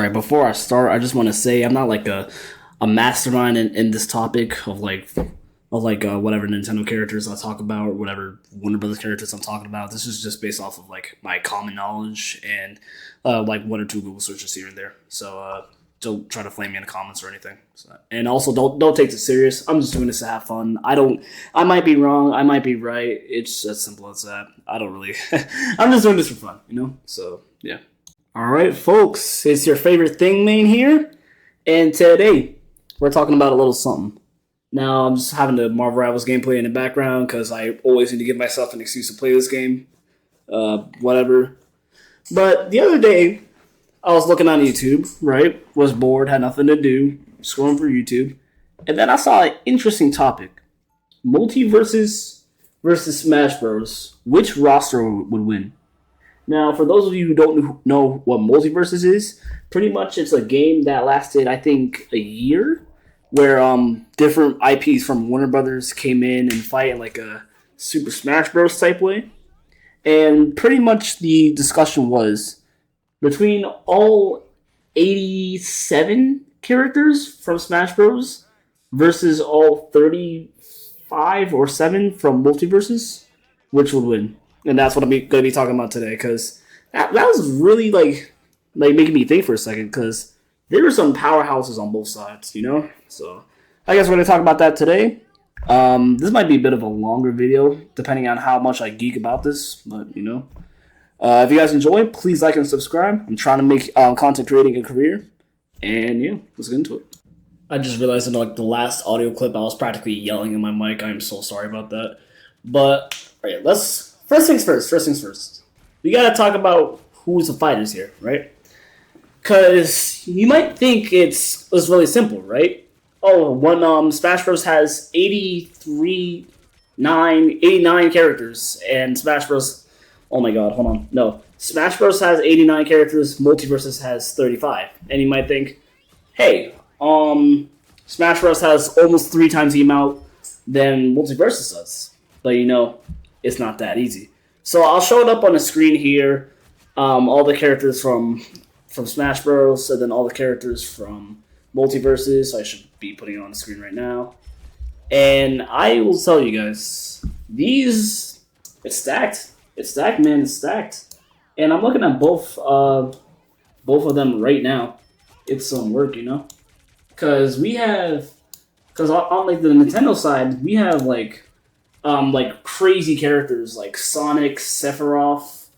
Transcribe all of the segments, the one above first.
All right, before I start, I just want to say I'm not like a mastermind in this topic of whatever Nintendo characters I talk about or whatever Warner Brothers characters I'm talking about. This is just based off of like my common knowledge and like one or two Google searches here and there. So don't try to flame me in the comments or anything. So, and also don't take this serious. I'm just doing this to have fun. I might be wrong. I might be right. It's as simple as that. I don't really. I'm just doing this for fun, you know. So yeah. All right, folks, it's your favorite thing man here, and today we're talking about a little something. Now, I'm just having the Marvel Rivals gameplay in the background because I always need to give myself an excuse to play this game. Whatever. But the other day, I was looking on YouTube, right? Was bored, had nothing to do, scrolling through YouTube, and then I saw an interesting topic. Multiversus versus Smash Bros. Which roster would win? Now, for those of you who don't know what Multiversus is, pretty much it's a game that lasted, I think, a year, where different IPs from Warner Brothers came in and fight in like a Super Smash Bros. Type way. And pretty much the discussion was between all 87 characters from Smash Bros. Versus all 35 or 7 from Multiversus, which would win? And that's what I'm going to be talking about today, because that was really like making me think for a second, because there were some powerhouses on both sides, you know? So I guess we're going to talk about that today. This might be a bit of a longer video, depending on how much I geek about this, but, you know. If you guys enjoy, please like and subscribe. I'm trying to make content creating a career, and yeah, let's get into it. I just realized in like the last audio clip, I was practically yelling in my mic. I'm so sorry about that. But, all right, First things first. We gotta talk about who's the fighters here, right? Because you might think it's really simple, right? Oh, one Smash Bros. Has 89 characters, and Smash Bros. Oh my god, hold on. No. Smash Bros. Has 89 characters, Multiversus has 35. And you might think, hey, Smash Bros. Has almost 3 times the amount than Multiversus does. But you know, it's not that easy. So I'll show it up on the screen here. All the characters from Smash Bros. And then all the characters from Multiversus. I should be putting it on the screen right now. And I will tell you guys, it's stacked. It's stacked, man. It's stacked. And I'm looking at both of them right now. It's some work, you know? Because on like the Nintendo side, we have like crazy characters like Sonic, Sephiroth,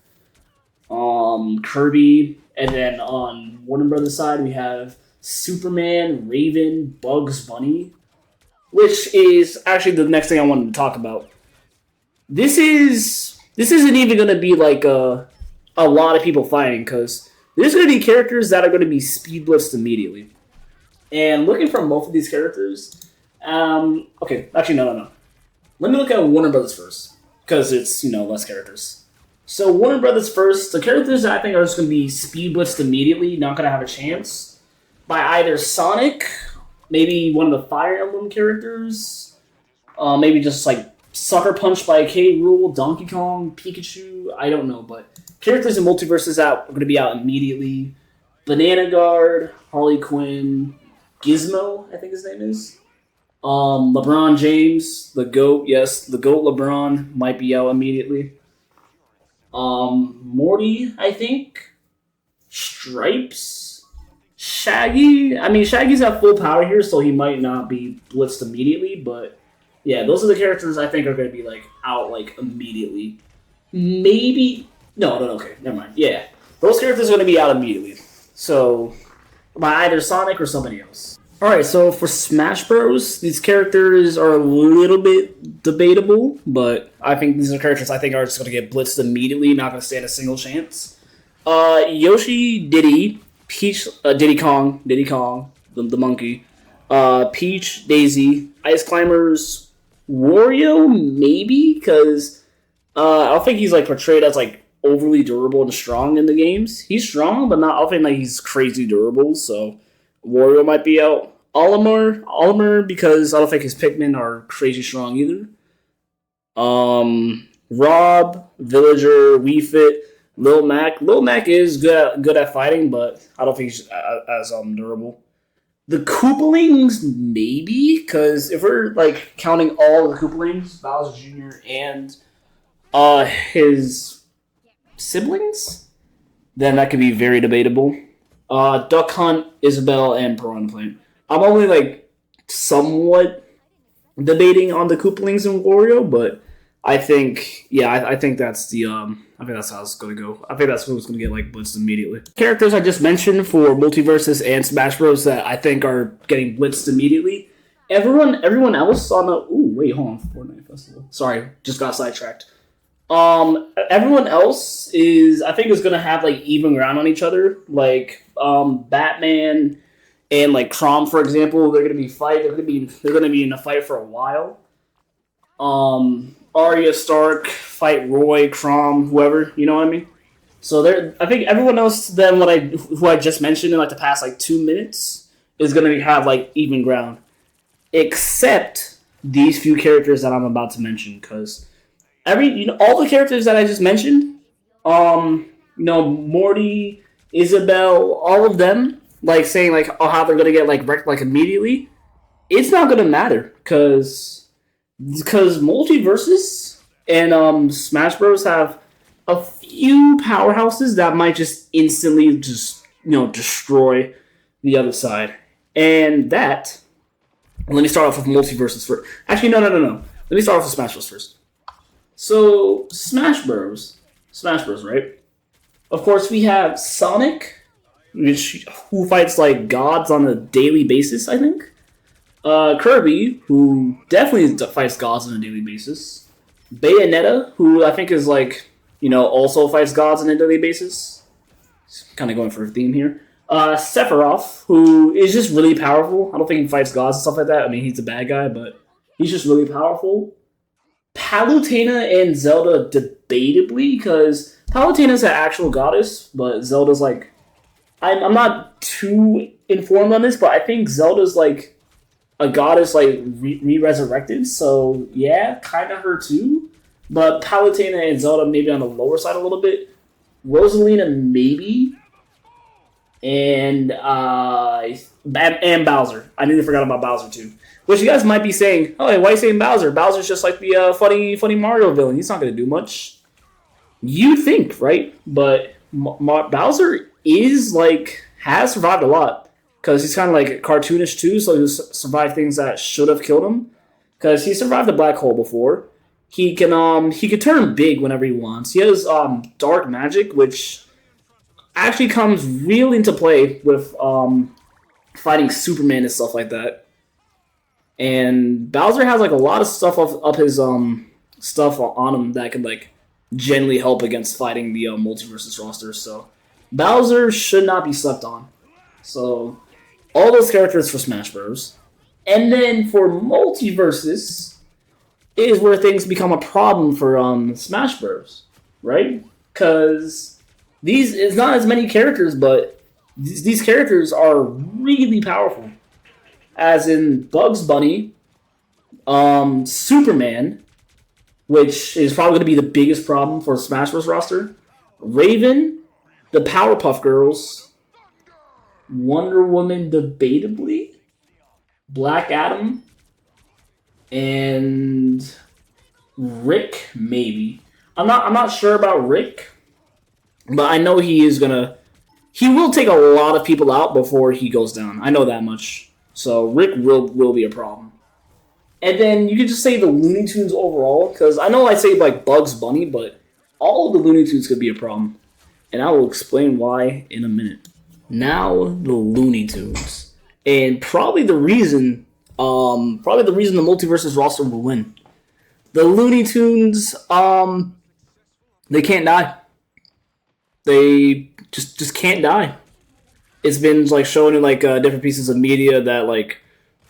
Kirby, and then on Warner Brothers side we have Superman, Raven, Bugs Bunny, which is actually the next thing I wanted to talk about. This isn't even going to be like a lot of people fighting, because there's going to be characters that are going to be speed blitzed immediately. And looking from both of these characters, okay, actually no. Let me look at Warner Brothers first, because it's, you know, less characters. So Warner Brothers first, the characters that I think are just going to be speed blitzed immediately, not going to have a chance, by either Sonic, maybe one of the Fire Emblem characters, maybe just like Sucker Punch by K. Rool, Donkey Kong, Pikachu, I don't know, but characters in Multiversus are going to be out immediately. Banana Guard, Harley Quinn, Gizmo, I think his name is. LeBron James, the GOAT, yes, the GOAT LeBron might be out immediately. Morty, I think. Stripes. Shaggy. I mean, Shaggy's at full power here, so he might not be blitzed immediately, but yeah, those are the characters I think are going to be like out like immediately. Maybe. No, okay, never mind. Yeah, those characters are going to be out immediately. So, by either Sonic or somebody else. Alright, so for Smash Bros, these characters are a little bit debatable, but I think these are characters I think are just going to get blitzed immediately, not going to stand a single chance. Yoshi, Diddy, Peach, Diddy Kong, the monkey, Peach, Daisy, Ice Climbers, Wario, maybe, because I don't think he's like portrayed as like overly durable and strong in the games. He's strong, but not often like he's crazy durable, so Wario might be out. Olimar, because I don't think his Pikmin are crazy strong either. Rob, Villager, Wii Fit, Lil Mac is good at fighting, but I don't think he's as durable. The Koopalings, maybe, because if we're like counting all the Koopalings, Bowser Jr. and his siblings, then that could be very debatable. Duck Hunt, Isabelle, and Piranha Plant. I'm only like somewhat debating on the Koopalings and Wario, but I think I think that's the I think that's how it's gonna go. I think that's who's gonna get like blitzed immediately. Characters I just mentioned for Multiversus and Smash Bros that I think are getting blitzed immediately. Everyone else on the wait, hold on, Fortnite Festival. Sorry, just got sidetracked. Everyone else I think is gonna have like even ground on each other. Like Batman and like Crom, for example, they're gonna be in a fight for a while. Arya Stark fight Roy, Crom, whoever, you know what I mean? So I think everyone else then who I just mentioned in like the past like 2 minutes is gonna have like even ground, except these few characters that I'm about to mention, because all the characters that I just mentioned, Morty, Isabelle, all of them, like saying like how they're gonna get like wrecked like immediately, it's not gonna matter because Multiversus and Smash Bros have a few powerhouses that might just instantly just destroy the other side. And that, let me start off with Multiversus first. Actually, no. Let me start off with Smash Bros first. So Smash Bros, right? Of course, we have Sonic, who fights like gods on a daily basis, I think. Kirby, who definitely fights gods on a daily basis. Bayonetta, who I think is like, also fights gods on a daily basis. Kind of going for a theme here. Sephiroth, who is just really powerful. I don't think he fights gods and stuff like that. I mean, he's a bad guy, but he's just really powerful. Palutena and Zelda, debatably, because Palutena's an actual goddess, but Zelda's like... I'm not too informed on this, but I think Zelda's like a goddess like re-resurrected, so yeah, kind of her too. But Palutena and Zelda maybe on the lower side a little bit. Rosalina maybe. And Bowser. I nearly forgot about Bowser too. Which you guys might be saying, oh, hey, why are you saying Bowser? Bowser's just like the funny Mario villain. He's not going to do much. You think, right? But Bowser has survived a lot. Because he's kind of like cartoonish too, so he'll survive things that should have killed him. Because he survived the black hole before. He can turn big whenever he wants. He has dark magic, which actually comes real into play with fighting Superman and stuff like that. And Bowser has like a lot of stuff up his stuff on him that could like genuinely help against fighting the Multiversus roster. So Bowser should not be slept on. So all those characters for Smash Bros. And then for Multiversus is where things become a problem for Smash Bros. Right? Because it's not as many characters, but these characters are really powerful. As in Bugs Bunny, Superman, which is probably going to be the biggest problem for the Smash Bros. Roster, Raven, the Powerpuff Girls, Wonder Woman debatably, Black Adam, and Rick maybe. I'm not sure about Rick, but I know he will take a lot of people out before he goes down. I know that much. So Rick will be a problem. And then you could just say the Looney Tunes overall, because I know I say like Bugs Bunny, but all of the Looney Tunes could be a problem. And I will explain why in a minute. Now the Looney Tunes. And probably the reason the Multiversus roster will win. The Looney Tunes, they can't die. They just can't die. It's been like shown in like different pieces of media that like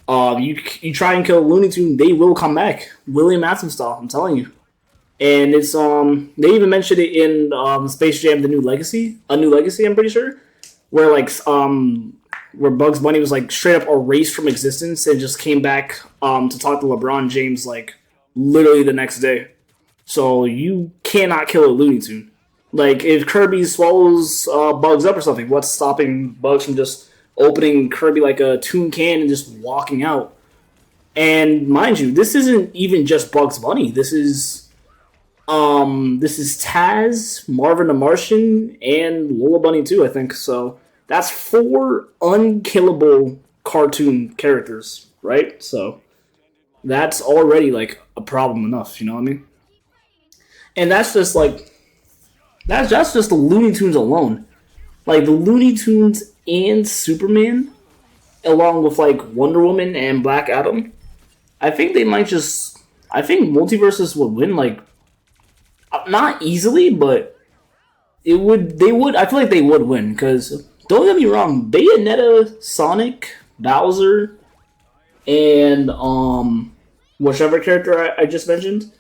you try and kill a Looney Tune, they will come back, William Afton style. I'm telling you. And it's they even mentioned it in Space Jam: A New Legacy. I'm pretty sure, where like where Bugs Bunny was like straight up erased from existence and just came back to talk to LeBron James like literally the next day. So you cannot kill a Looney Tune. Like if Kirby swallows Bugs up or something, what's stopping Bugs from just opening Kirby like a tune can and just walking out? And mind you, this isn't even just Bugs Bunny. This is Taz, Marvin the Martian, and Lola Bunny too, I think. So that's 4 unkillable cartoon characters, right? So that's already like a problem enough, you know what I mean? And that's just like that's just the Looney Tunes alone. Like the Looney Tunes and Superman, along with like Wonder Woman and Black Adam, I think they might just. I think Multiversus would win, like not easily, but it would. They would. I feel like they would win because don't get me wrong, Bayonetta, Sonic, Bowser, and whichever character I just mentioned.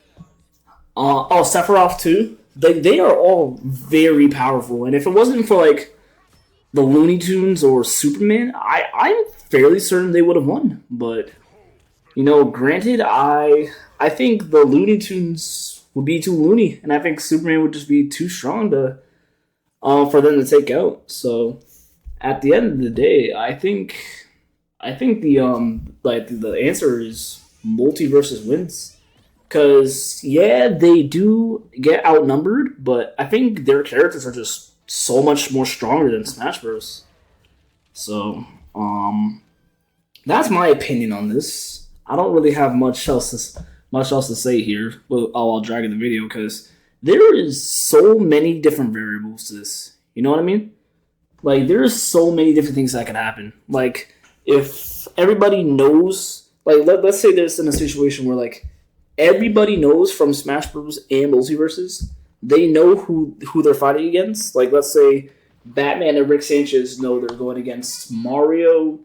Sephiroth too. They are all very powerful, and if it wasn't for like the Looney Tunes or Superman, I'm fairly certain they would have won. But granted, I think the Looney Tunes would be too loony, and I think Superman would just be too strong to for them to take out. So at the end of the day, I think the answer is Multiversus wins. Because, yeah, they do get outnumbered, but I think their characters are just so much more stronger than Smash Bros. So, that's my opinion on this. I don't really have much else to say here while dragging the video, because there is so many different variables to this. You know what I mean? Like, there's so many different things that can happen. Like, if everybody knows, like, let's say there's in a situation where, like, everybody knows from Smash Bros. And Multiversus, they know who they're fighting against. Like, let's say Batman and Rick Sanchez know they're going against Mario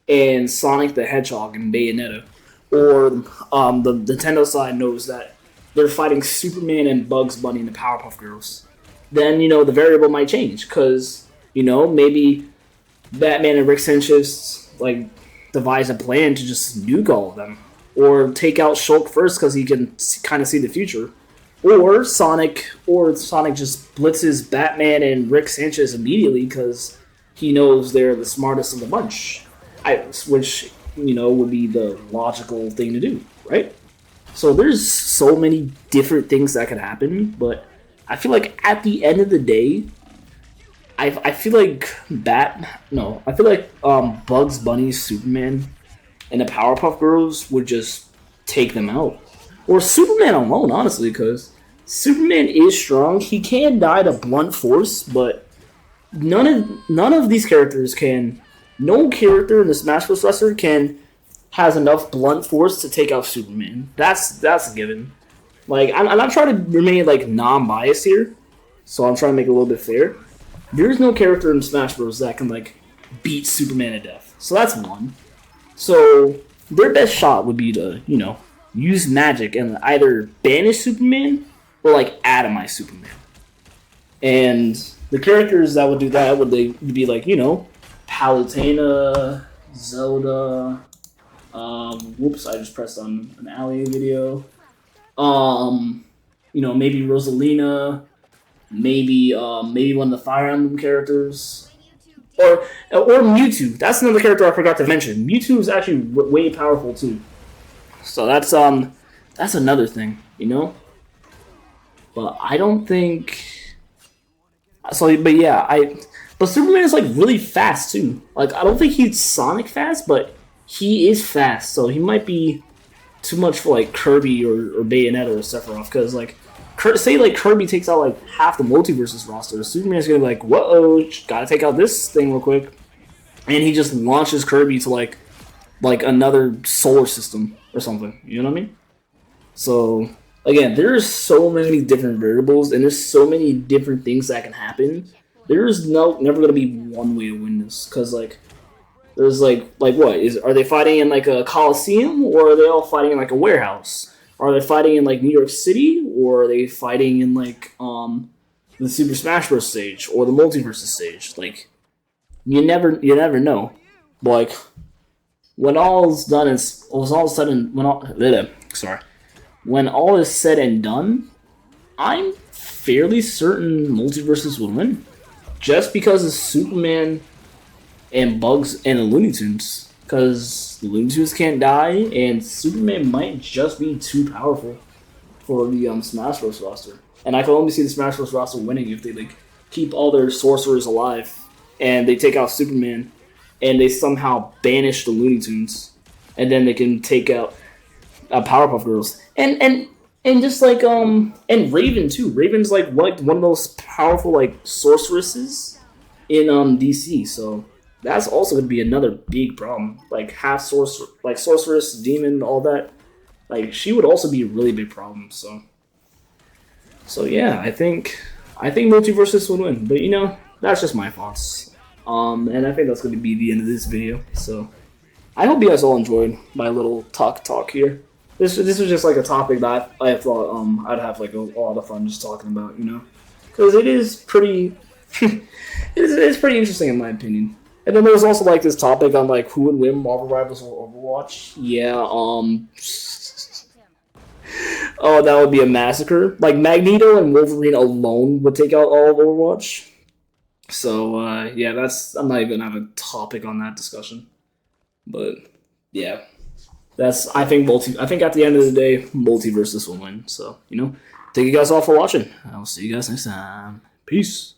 and Sonic the Hedgehog and Bayonetta. Or the Nintendo side knows that they're fighting Superman and Bugs Bunny and the Powerpuff Girls. Then, the variable might change. Because, maybe Batman and Rick Sanchez, like, devise a plan to just nuke all of them. Or take out Shulk first because he can kind of see the future. Or Sonic just blitzes Batman and Rick Sanchez immediately because he knows they're the smartest of the bunch. Which, would be the logical thing to do, right? So there's so many different things that could happen, but I feel like at the end of the day, I feel like Bugs Bunny, Superman, and the Powerpuff Girls would just take them out. Or Superman alone, honestly, because Superman is strong. He can die to blunt force, but none of these characters can. No character in the Smash Bros. Wrestler has enough blunt force to take out Superman. That's a given. Like, I'm not trying to remain like non-biased here, so I'm trying to make it a little bit fair. There's no character in Smash Bros. That can like beat Superman to death. So that's one. So their best shot would be to, use magic and either banish Superman or like atomize Superman. And the characters that would do that would be like, Palutena, Zelda. Whoops! I just pressed on an Allie video. Maybe Rosalina. Maybe one of the Fire Emblem characters. Or Mewtwo. That's another character I forgot to mention. Mewtwo is actually way powerful too. So that's another thing, But I don't think. So, but yeah, But Superman is like really fast too. Like, I don't think he's Sonic fast, but he is fast. So he might be too much for like Kirby or Bayonetta or Sephiroth, because like. Say like Kirby takes out like half the Multiversus roster, Superman's gonna be like, whoa, gotta take out this thing real quick, and he just launches Kirby to like another solar system or something. You know what I mean? So again, there's so many different variables, and there's so many different things that can happen. There's never gonna be one way to win this, because like there's like what are they fighting in like a Coliseum, or are they all fighting in like a warehouse? Are they fighting in like New York City, or are they fighting in like the Super Smash Bros. Stage or the Multiversus stage? Like you never know. But like when all is said and done, I'm fairly certain Multiversus will win, just because of Superman and Bugs and the Looney Tunes. Because the Looney Tunes can't die, and Superman might just be too powerful for the Smash Bros. Roster. And I can only see the Smash Bros. Roster winning if they like keep all their sorcerers alive, and they take out Superman, and they somehow banish the Looney Tunes, and then they can take out Powerpuff Girls, and just like and Raven too. Raven's like one of the most powerful like sorceresses in DC. So that's also gonna be another big problem. Like half sorceress, demon, all that. Like she would also be a really big problem. So yeah, I think Multiversus would win. But that's just my thoughts. And I think that's gonna be the end of this video. So I hope you guys all enjoyed my little talk here. This was just like a topic that I thought I'd have like a lot of fun just talking about, because it is pretty it's pretty interesting in my opinion. And then there was also like this topic on like who would win Marvel Rivals or Overwatch. Yeah, oh, that would be a massacre. Like Magneto and Wolverine alone would take out all of Overwatch. So yeah, I'm not even gonna have a topic on that discussion. But yeah. I think at the end of the day, Multiversus will win. So, thank you guys all for watching. I will see you guys next time. Peace.